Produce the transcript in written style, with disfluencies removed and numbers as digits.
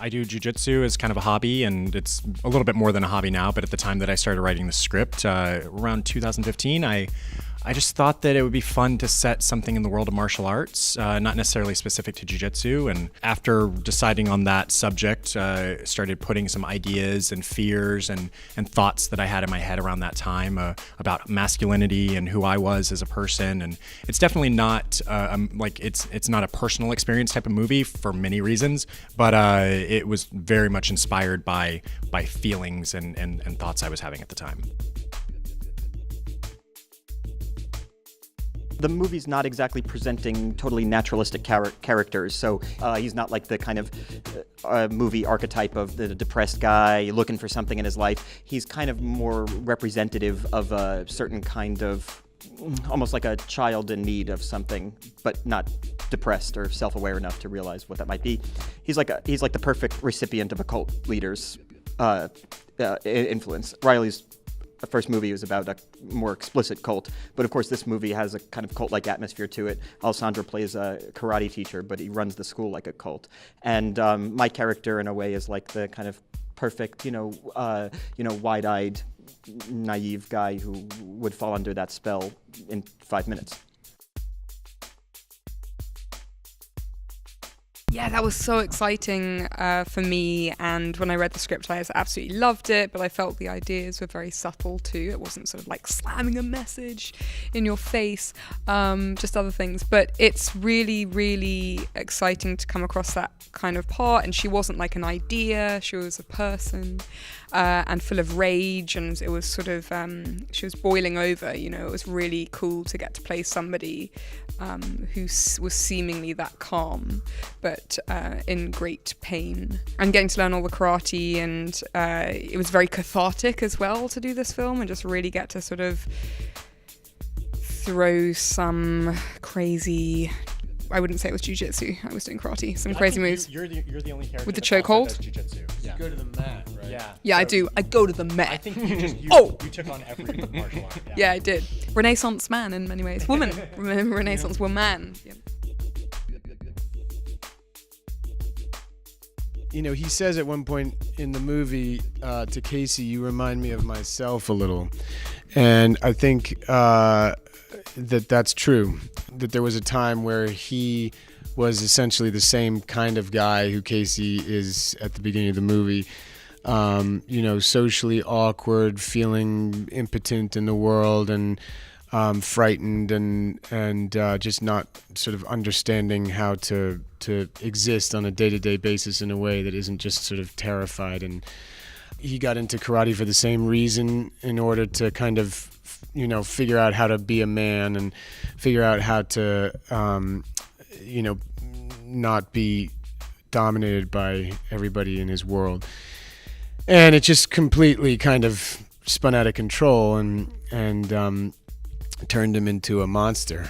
I do jiu-jitsu as kind of a hobby, and it's a little bit more than a hobby now, but at the time that I started writing the script, around 2015, I just thought that it would be fun to set something in the world of martial arts, not necessarily specific to jiu-jitsu. And after deciding on that subject, started putting some ideas and fears and thoughts that I had in my head around that time about masculinity and who I was as a person. And it's definitely not it's not a personal experience type of movie for many reasons, but it was very much inspired by feelings and thoughts I was having at the time. The movie's not exactly presenting totally naturalistic characters, so he's not like the kind of movie archetype of the depressed guy looking for something in his life. He's kind of more representative of a certain kind of, almost like a child in need of something, but not depressed or self-aware enough to realize what that might be. He's like the perfect recipient of a cult leader's influence. Riley's first movie was about a more explicit cult, but of course this movie has a kind of cult-like atmosphere to it. Alessandro plays a karate teacher, but he runs the school like a cult. And my character, in a way, is like the kind of perfect, wide-eyed, naive guy who would fall under that spell in 5 minutes. Yeah, that was so exciting for me, and when I read the script I absolutely loved it, but I felt the ideas were very subtle too. It wasn't sort of like slamming a message in your face, just other things. But it's really, really exciting to come across that kind of part, and she wasn't like an idea, she was a person, and full of rage, and it was sort of, she was boiling over, it was really cool to get to play somebody who was seemingly that calm, but in great pain. And getting to learn all the karate, and it was very cathartic as well to do this film and just really get to sort of throw some crazy, I wouldn't say it was jiu-jitsu, I was doing karate, some crazy moves. You're the only character with the chokehold. You go to the mat, right? Yeah, I do. I go to the mat. I think you took on every martial art. Yeah, I did. Renaissance man in many ways. Woman. Renaissance woman. Yeah. He says at one point in the movie to Casey, "You remind me of myself a little," and I think that's true. That there was a time where he was essentially the same kind of guy who Casey is at the beginning of the movie. Socially awkward, feeling impotent in the world, and frightened, and just not sort of understanding how to exist on a day-to-day basis in a way that isn't just sort of terrified. And he got into karate for the same reason, in order to kind of, figure out how to be a man and figure out how to, not be dominated by everybody in his world. And it just completely kind of spun out of control and turned him into a monster.